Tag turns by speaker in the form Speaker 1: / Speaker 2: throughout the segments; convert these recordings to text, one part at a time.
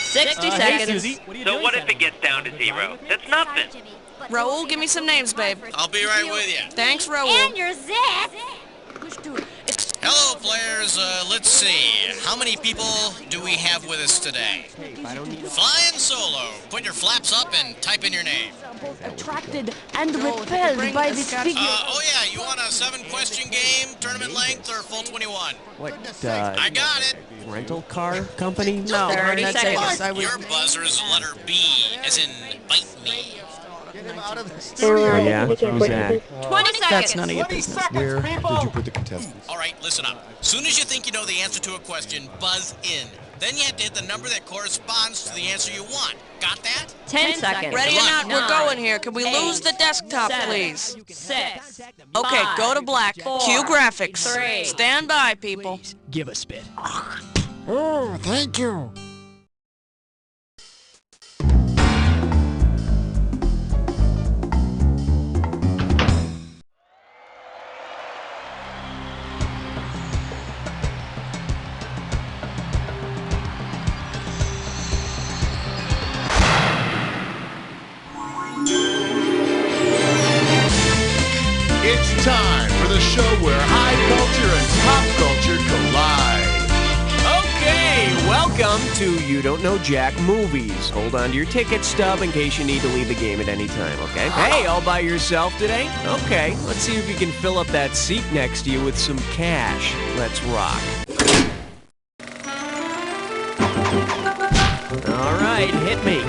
Speaker 1: 60
Speaker 2: Hey,
Speaker 1: seconds.
Speaker 2: Susie, what are you
Speaker 3: So
Speaker 2: doing
Speaker 3: what if
Speaker 2: Saturday?
Speaker 3: it gets down to 0? That's nothing.
Speaker 4: Raul, give me some names, babe.
Speaker 5: I'll be right with you.
Speaker 4: Thanks, Raul.
Speaker 6: And your zit.
Speaker 5: Hello, players. Let's see. How many people do we have with us today? Flying solo. Put your flaps up and type in your name.
Speaker 7: Attracted and
Speaker 4: Joel,
Speaker 7: repelled
Speaker 4: bring
Speaker 7: by
Speaker 4: the
Speaker 7: this
Speaker 4: Scotch-
Speaker 7: figure.
Speaker 5: Oh yeah, you want a 7-question game, tournament length, or full 21?
Speaker 8: What,
Speaker 5: I got it.
Speaker 8: rental car company?
Speaker 4: No,
Speaker 1: 30
Speaker 4: that's
Speaker 1: seconds.
Speaker 4: I would...
Speaker 5: Your buzzer's letter B, as in bite me.
Speaker 8: Oh, yeah? Who's that?
Speaker 1: 20 seconds.
Speaker 4: That's none of your business.
Speaker 9: Where did you put the contestants?
Speaker 5: All right, listen up. Soon as you think you know the answer to a question, buzz in. Then you have to hit the number that corresponds to the answer you want. Got that?
Speaker 1: 10 seconds.
Speaker 4: Ready or not, we're
Speaker 1: 9,
Speaker 4: going here. Can we
Speaker 1: 8,
Speaker 4: lose the desktop,
Speaker 1: 7,
Speaker 4: please?
Speaker 1: 6.
Speaker 4: Okay, go to black.
Speaker 1: 4,
Speaker 4: Cue graphics.
Speaker 1: 3.
Speaker 4: Stand by, people.
Speaker 2: Give a spit.
Speaker 7: Oh, thank you.
Speaker 9: It's time for the show where high culture and pop culture collide.
Speaker 8: Okay, welcome to You Don't Know Jack Movies. Hold on to your ticket stub in case you need to leave the game at any time, okay? Hey, all by yourself today? Okay, let's see if you can fill up that seat next to you with some cash. Let's rock. All right, hit me.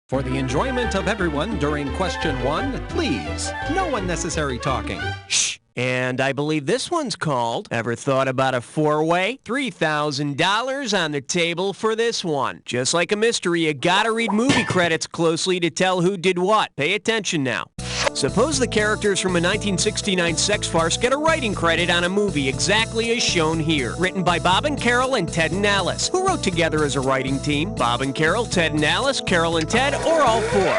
Speaker 10: For the enjoyment of everyone during question 1, please, no unnecessary talking.
Speaker 8: Shh. And I believe this one's called, ever thought about a four-way? $3,000 on the table for this one. Just like a mystery, you gotta read movie credits closely to tell who did what. Pay attention now. Suppose the characters from a 1969 sex farce get a writing credit on a movie exactly as shown here. Written by Bob and Carol and Ted and Alice. Who wrote together as a writing team? Bob and Carol, Ted and Alice, Carol and Ted, or all four?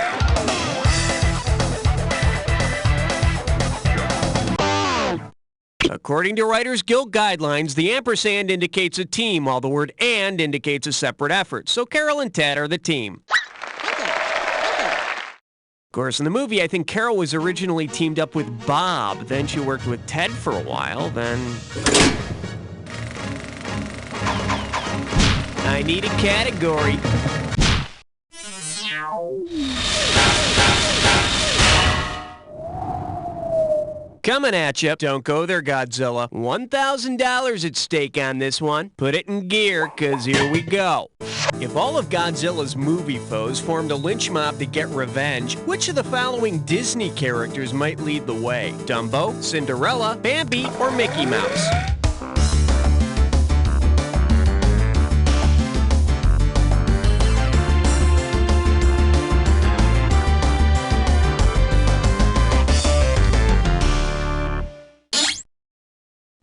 Speaker 8: According to Writers Guild guidelines, the ampersand indicates a team, while the word and indicates a separate effort. So Carol and Ted are the team. Of course, in the movie, I think Carol was originally teamed up with Bob. Then she worked with Ted for a while. Then... I need a category. Coming at you. Don't go there, Godzilla. $1,000 at stake on this one. Put it in gear, because here we go. If all of Godzilla's movie foes formed a lynch mob to get revenge, which of the following Disney characters might lead the way? Dumbo, Cinderella, Bambi, or Mickey Mouse?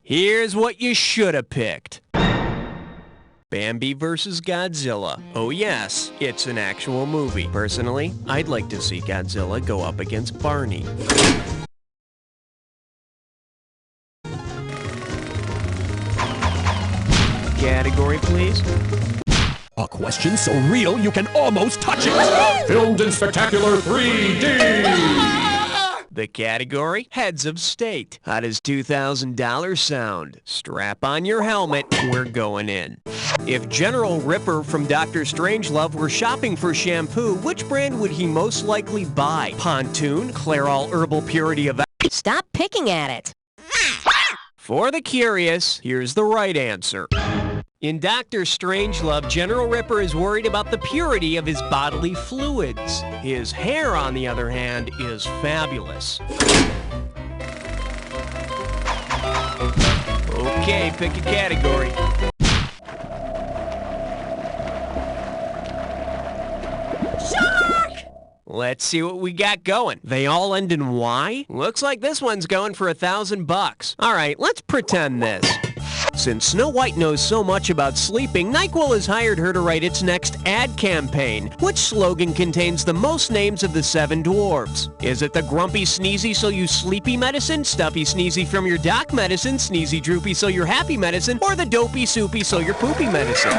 Speaker 8: Here's what you should have picked. Bambi vs. Godzilla. Oh yes, it's an actual movie. Personally, I'd like to see Godzilla go up against Barney. Category, please.
Speaker 10: A question so real you can almost touch it. Filmed in spectacular 3D.
Speaker 8: The category, Heads of State. How does $2,000 sound? Strap on your helmet, we're going in. If General Ripper from Dr. Strangelove were shopping for shampoo, which brand would he most likely buy? Pontoon, Clairol Herbal Purity of...
Speaker 1: Stop picking at it.
Speaker 8: For the curious, here's the right answer. In Dr. Strangelove, General Ripper is worried about the purity of his bodily fluids. His hair, on the other hand, is fabulous. Okay, pick a category. Shark! Let's see what we got going. They all end in Y? Looks like this one's going for $1,000. All right, let's pretend this. Since Snow White knows so much about sleeping, NyQuil has hired her to write its next ad campaign. Which slogan contains the most names of the 7 dwarves? Is it the grumpy sneezy so you sleepy medicine, stuffy sneezy from your doc medicine, sneezy droopy so you're happy medicine, or the dopey soupy so you're poopy medicine?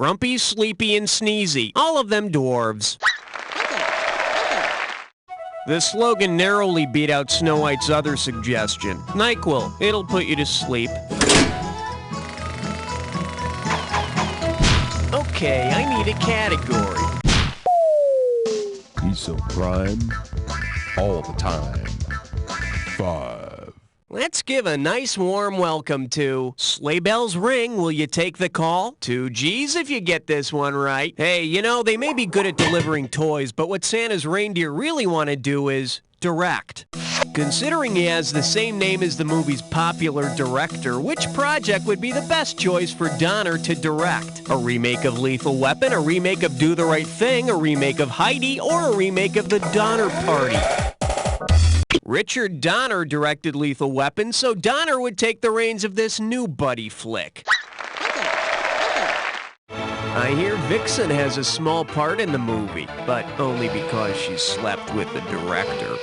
Speaker 8: Grumpy, Sleepy, and Sneezy. All of them dwarves. The slogan narrowly beat out Snow White's other suggestion. NyQuil. It'll put you to sleep. Okay, I need a category.
Speaker 10: He's so prime all the time. 5.
Speaker 8: Let's give a nice warm welcome to Sleigh Bells Ring. Will you take the call? 2 G's if you get this one right. Hey, you know, they may be good at delivering toys, but what Santa's reindeer really want to do is direct. Considering he has the same name as the movie's popular director, which project would be the best choice for Donner to direct? A remake of Lethal Weapon, a remake of Do the Right Thing, a remake of Heidi, or a remake of The Donner Party? Richard Donner directed Lethal Weapon, so Donner would take the reins of this new buddy flick. I hear Vixen has a small part in the movie, but only because she slept with the director.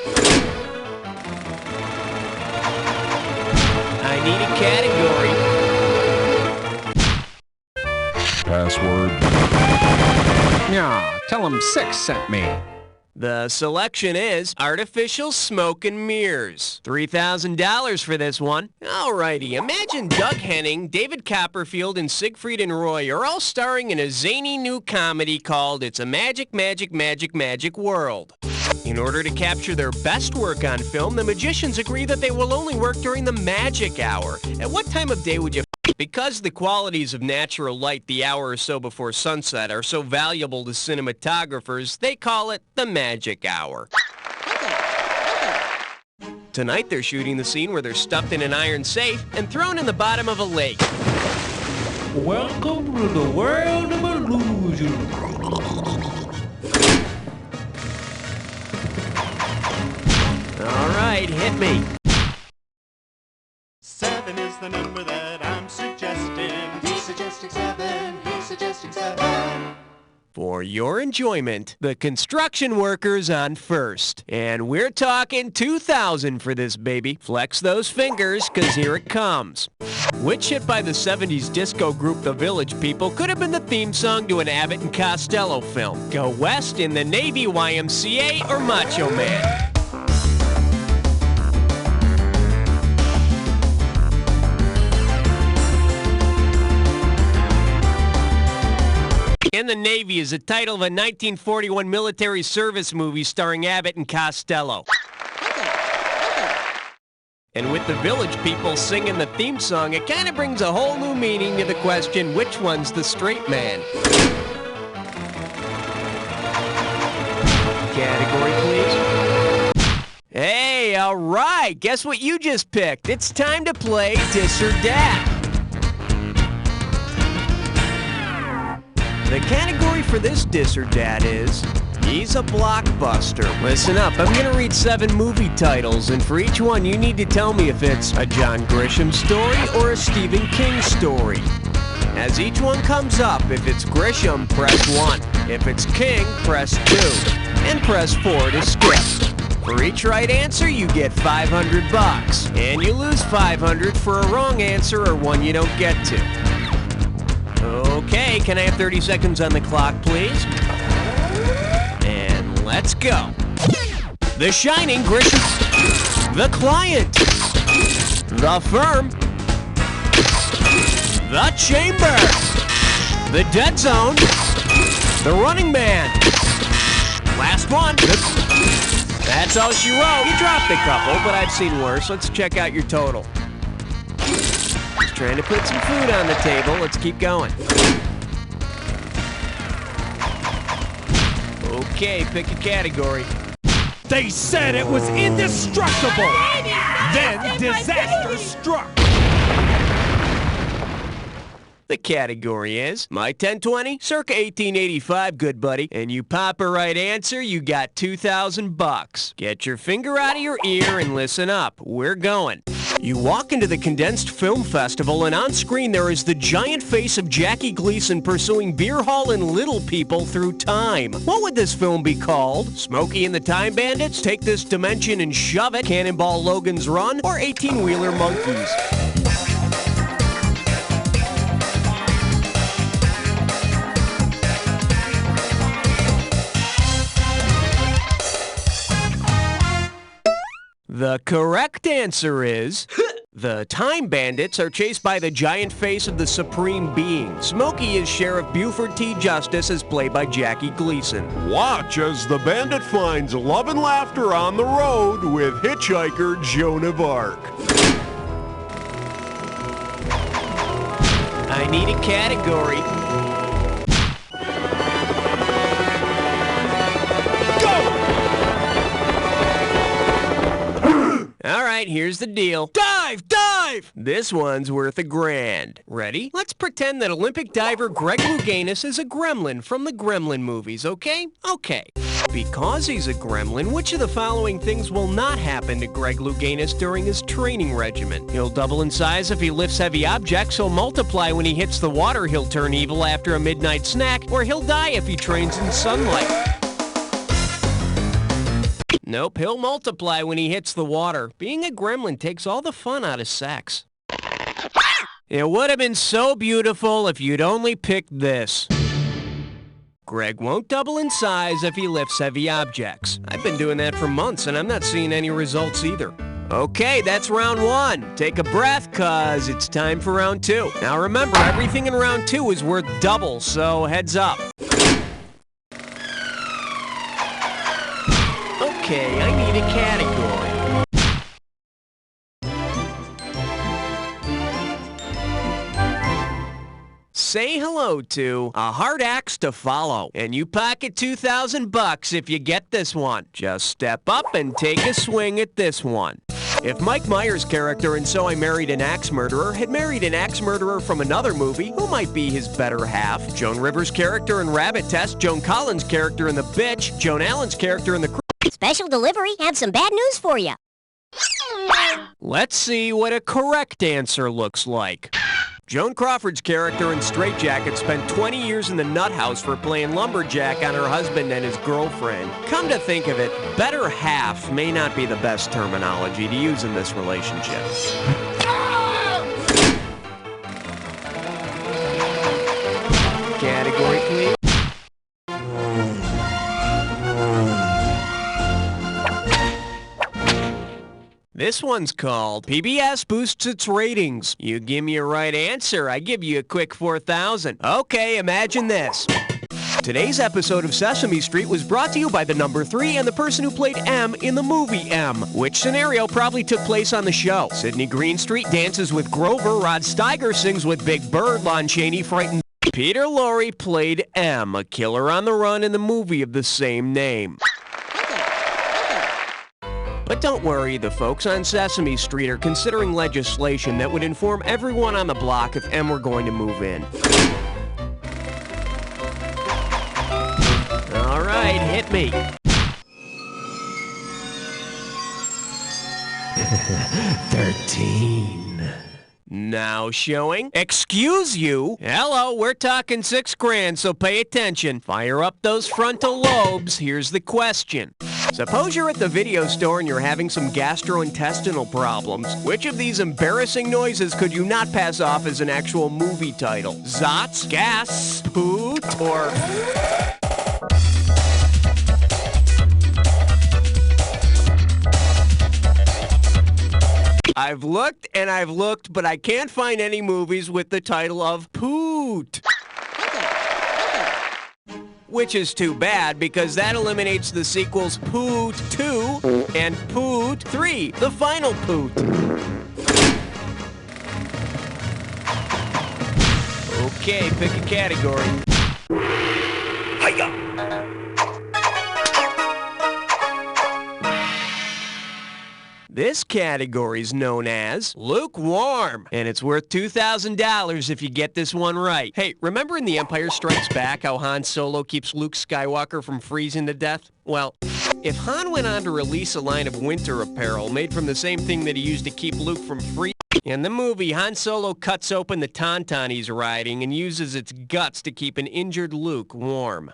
Speaker 8: I need a category.
Speaker 10: Password. Yeah, tell him 6 sent me.
Speaker 8: The selection is Artificial Smoke and Mirrors. $3,000 for this one. Alrighty, imagine Doug Henning, David Copperfield, and Siegfried and Roy are all starring in a zany new comedy called It's a Magic, Magic, Magic, Magic World. In order to capture their best work on film, the magicians agree that they will only work during the magic hour. At what time of day would you... Because the qualities of natural light the hour or so before sunset are so valuable to cinematographers, they call it the magic hour. Tonight they're shooting the scene where they're stuffed in an iron safe and thrown in the bottom of a lake.
Speaker 2: Welcome to the world of illusion.
Speaker 8: All right, hit me.
Speaker 6: 7 is the number that I'm suggesting. He's suggesting 7. He's suggesting 7.
Speaker 8: For your enjoyment, the construction workers on first. And we're talking 2,000 for this baby. Flex those fingers, 'cause here it comes. Which hit by the 70s disco group The Village People could have been the theme song to an Abbott and Costello film? Go West, In the Navy, YMCA, or Macho Man? In the Navy is the title of a 1941 military service movie starring Abbott and Costello. And with the Village People singing the theme song, it kind of brings a whole new meaning to the question, which one's the straight man? Category, please. Hey, all right. Guess what you just picked? It's time to play Dis or Dat. The category for this Dis or Dat is, he's a blockbuster. Listen up, I'm gonna read 7 movie titles, and for each one you need to tell me if it's a John Grisham story or a Stephen King story. As each one comes up, if it's Grisham, press 1. If it's King, press 2. And press 4 to skip. For each right answer, you get $500. And you lose $500 for a wrong answer or one you don't get to. Okay, can I have 30 seconds on the clock, please? And let's go. The Shining, Grisham. The Client. The Firm. The Chamber. The Dead Zone. The Running Man. Last one. That's all she wrote. You dropped a couple, but I've seen worse. Let's check out your total. Just trying to put some food on the table. Let's keep going. Okay, pick a category.
Speaker 2: They said it was indestructible. Then disaster struck.
Speaker 8: The category is My 1020, circa 1885, good buddy. And you pop a right answer, you got $2,000. Get your finger out of your ear and listen up. We're going. You walk into the Condensed Film Festival, and on screen there is the giant face of Jackie Gleason pursuing Beer Hall and Little People through time. What would this film be called? Smokey and the Time Bandits, Take This Dimension and Shove It, Cannonball Logan's Run, or 18-Wheeler Monkeys? The correct answer is... The Time Bandits are chased by the giant face of the Supreme Being. Smokey is Sheriff Buford T. Justice, as played by Jackie Gleason.
Speaker 10: Watch as the bandit finds love and laughter on the road with hitchhiker Joan of Arc.
Speaker 8: I need a category. All right, here's the deal. Dive! Dive! This one's worth $1,000. Ready? Let's pretend that Olympic diver Greg Louganis is a gremlin from the Gremlin movies, okay? Okay. Because he's a gremlin, which of the following things will not happen to Greg Louganis during his training regimen? He'll double in size if he lifts heavy objects, he'll multiply when he hits the water, he'll turn evil after a midnight snack, or he'll die if he trains in sunlight. Nope, he'll multiply when he hits the water. Being a gremlin takes all the fun out of sex. It would have been so beautiful if you'd only picked this. Greg won't double in size if he lifts heavy objects. I've been doing that for months and I'm not seeing any results either. Okay, that's round 1. Take a breath, cause it's time for round 2. Now remember, everything in round 2 is worth double, so heads up. Okay, I need a category. Say hello to a hard axe to follow, and you pocket $2,000 if you get this one. Just step up and take a swing at this one. If Mike Myers' character in So I Married an Axe Murderer had married an axe murderer from another movie, who might be his better half? Joan Rivers' character in Rabbit Test, Joan Collins' character in The Bitch, Joan Allen's character in The
Speaker 1: Special delivery, have some bad news for you.
Speaker 8: Let's see what a correct answer looks like. Joan Crawford's character in Straight Jacket spent 20 years in the nut house for playing lumberjack on her husband and his girlfriend. Come to think of it, better half may not be the best terminology to use in this relationship. Category, please. This one's called PBS Boosts Its Ratings. You give me a right answer, I give you a quick 4,000. Okay, imagine this. Today's episode of Sesame Street was brought to you by the number 3 and the person who played M in the movie M. Which scenario probably took place on the show? Sidney Greenstreet dances with Grover, Rod Steiger sings with Big Bird, Lon Chaney frightens... Peter Lorre played M, a killer on the run in the movie of the same name. But don't worry, the folks on Sesame Street are considering legislation that would inform everyone on the block if M were going to move in. All right, hit me. 13. Now showing. Excuse you. Hello, we're talking $6,000, so pay attention. Fire up those frontal lobes. Here's the question. Suppose you're at the video store and you're having some gastrointestinal problems. Which of these embarrassing noises could you not pass off as an actual movie title? Zotz, gas, poot, or... I've looked and I've looked, but I can't find any movies with the title of Poot. Which is too bad, because that eliminates the sequels Poot 2 and Poot 3, the final Poot. Okay, pick a category. Hiya! This category's known as lukewarm, and it's worth $2,000 if you get this one right. Hey, remember in The Empire Strikes Back how Han Solo keeps Luke Skywalker from freezing to death? Well, if Han went on to release a line of winter apparel made from the same thing that he used to keep Luke from freezing, in the movie, Han Solo cuts open the tauntaun he's riding and uses its guts to keep an injured Luke warm.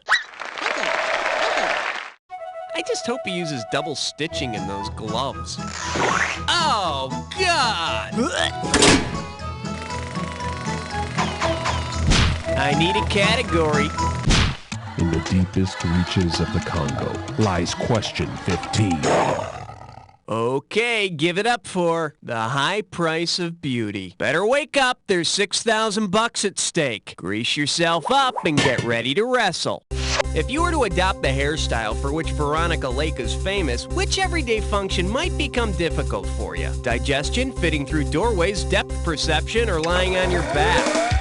Speaker 8: I just hope he uses double stitching in those gloves. Oh, God! I need a category.
Speaker 10: In the deepest reaches of the Congo lies question 15.
Speaker 8: Okay, give it up for the high price of beauty. Better wake up, there's $6,000 at stake. Grease yourself up and get ready to wrestle. If you were to adopt the hairstyle for which Veronica Lake is famous, which everyday function might become difficult for you? Digestion, fitting through doorways, depth perception, or lying on your back?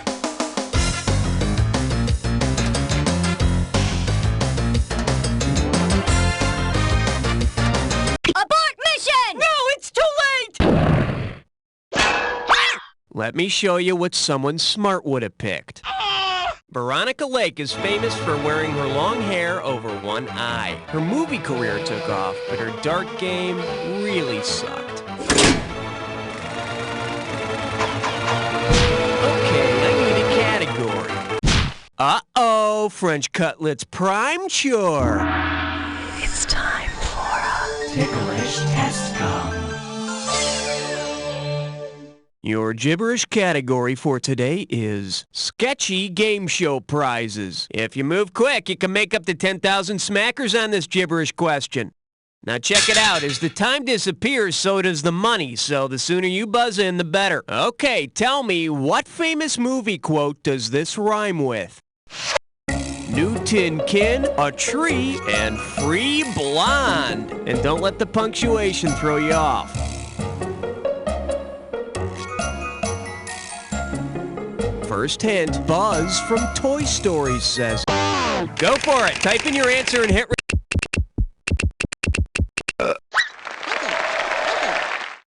Speaker 1: Abort mission!
Speaker 4: No, it's too late!
Speaker 8: Let me show you what someone smart would have picked. Veronica Lake is famous for wearing her long hair over one eye. Her movie career took off, but her dart game really sucked. Okay, I need a category. Uh-oh, French Cutlets Prime Chore.
Speaker 4: It's time for a
Speaker 2: Ticklish test come.
Speaker 8: Your gibberish category for today is sketchy game show prizes. If you move quick, you can make up to 10,000 smackers on this gibberish question. Now check it out. As the time disappears, so does the money. So the sooner you buzz in, the better. Okay, tell me, what famous movie quote does this rhyme with? New tin kin, a tree, and free blonde. And don't let the punctuation throw you off. First hint, Buzz from Toy Story says. Go for it. Type in your answer and hit.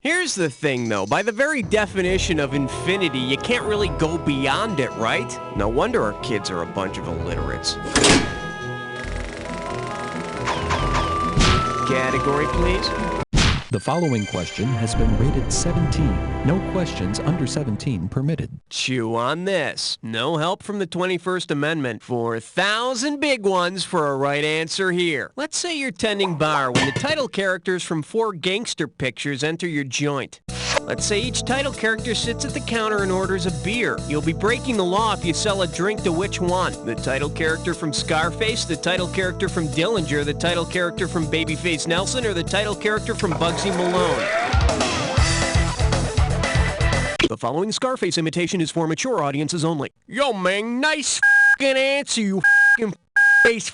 Speaker 8: Here's the thing, though. By the very definition of infinity, you can't really go beyond it, right? No wonder our kids are a bunch of illiterates. Category, please.
Speaker 10: The following question has been rated 17. No questions under 17 permitted.
Speaker 8: Chew on this. No help from the 21st Amendment. 4,000 big ones for a right answer here. Let's say you're tending bar when the title characters from 4 gangster pictures enter your joint. Let's say each title character sits at the counter and orders a beer. You'll be breaking the law if you sell a drink to which one? The title character from Scarface, the title character from Dillinger, the title character from Babyface Nelson, or the title character from Bugsy Malone? The following Scarface imitation is for mature audiences only. Yo, man, nice f***ing answer, you f***ing face.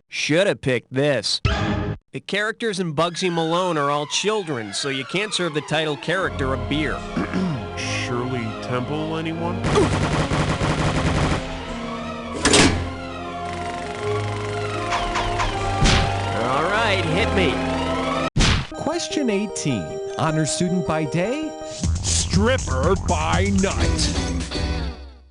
Speaker 8: Should have picked this. The characters in Bugsy Malone are all children, so you can't serve the title character a beer.
Speaker 2: Shirley Temple, anyone?
Speaker 8: All right, hit me.
Speaker 10: Question 18. Honor student by day?
Speaker 2: Stripper by night.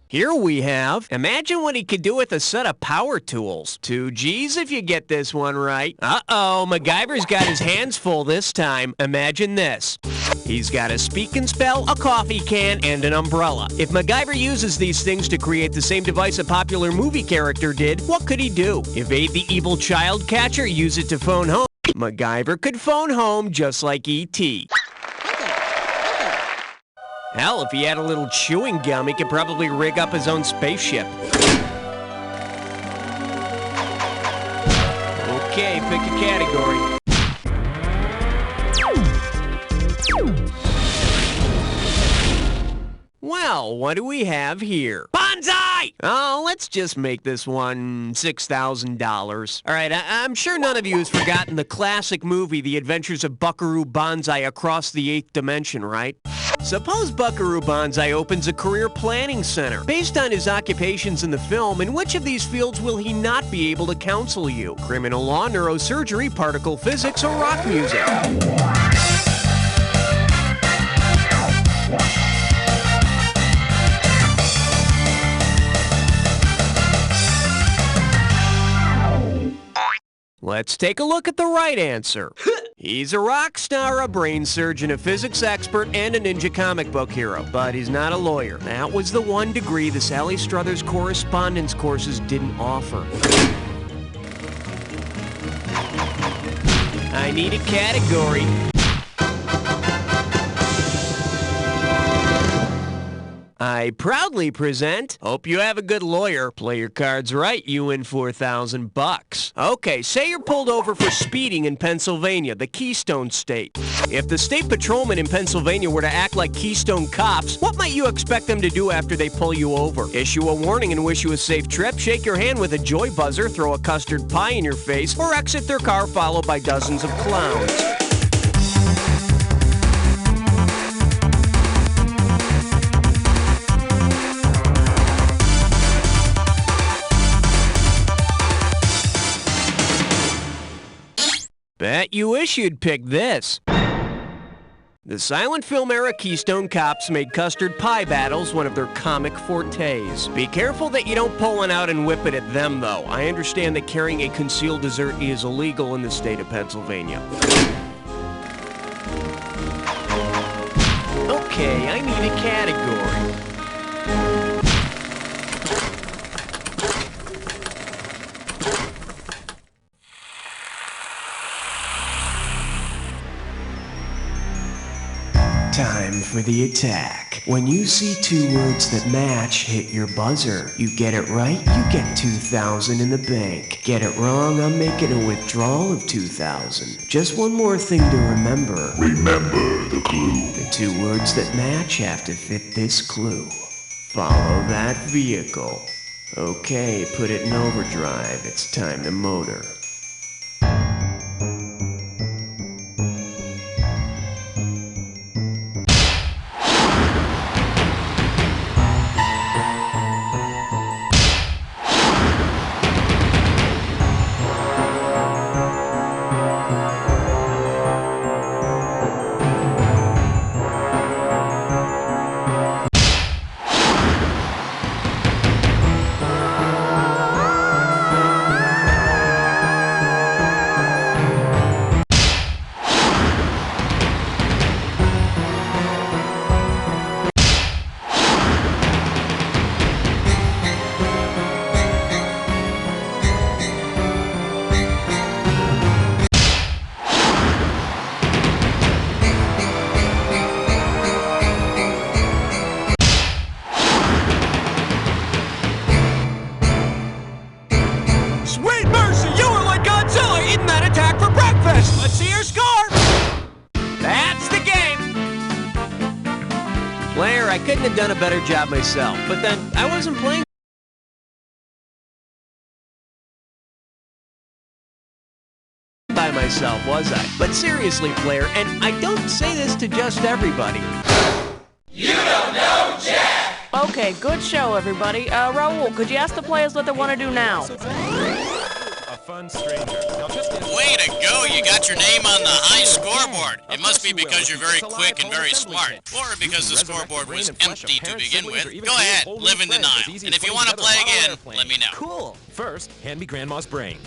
Speaker 8: Here we have, imagine what he could do with a set of power tools. 2 G's if you get this one right. Uh-oh, MacGyver's got his hands full this time. Imagine this. He's got a speak and spell, a coffee can, and an umbrella. If MacGyver uses these things to create the same device a popular movie character did, what could he do? Evade the evil child catcher, use it to phone home. MacGyver could phone home just like E.T. Hell, if he had a little chewing gum, he could probably rig up his own spaceship. Okay, pick a category. Well, what do we have here? Bonsai! Oh, let's just make this one $6,000. All right, I'm sure none of you has forgotten the classic movie, The Adventures of Buckaroo Banzai Across the Eighth Dimension, right? Suppose Buckaroo Banzai opens a career planning center. Based on his occupations in the film, in which of these fields will he not be able to counsel you? Criminal law, neurosurgery, particle physics, or rock music? Let's take a look at the right answer. He's a rock star, a brain surgeon, a physics expert, and a ninja comic book hero. But he's not a lawyer. That was the one degree the Sally Struthers correspondence courses didn't offer. I need a category. I I proudly present. Hope you have a good lawyer. Play your cards right, you win $4,000. Okay, say you're pulled over for speeding in Pennsylvania, the Keystone State. If the state patrolmen in Pennsylvania were to act like Keystone cops, what might you expect them to do after they pull you over? Issue a warning and wish you a safe trip, shake your hand with a joy buzzer, throw a custard pie in your face, or exit their car followed by dozens of clowns. Bet you wish you'd pick this. The silent film era Keystone Cops made custard pie battles one of their comic fortes. Be careful that you don't pull one out and whip it at them, though. I understand that carrying a concealed dessert is illegal in the state of Pennsylvania. Okay, I need a category. Time for the attack. When you see two words that match, hit your buzzer. You get it right, you get $2,000 in the bank. Get it wrong, I'm making a withdrawal of $2,000. Just one more thing to remember.
Speaker 9: Remember the clue.
Speaker 8: The two words that match have to fit this clue. Follow that vehicle. Okay, put it in overdrive. It's time to motor. Let's see your score! That's the game! Player, I couldn't have done a better job myself, but then I wasn't playing by myself, was I? But seriously, player, and I don't say this to just everybody.
Speaker 11: You don't know Jack!
Speaker 12: Okay, good show, everybody. Raul, could you ask the players what they want to do now?
Speaker 5: Way to go, you got your name on the high scoreboard. It must be because you're very quick and very smart, or because the scoreboard was empty to begin with. Go ahead, live in denial. And if you want to play again, let me know.
Speaker 10: Cool. First, hand me Grandma's brain.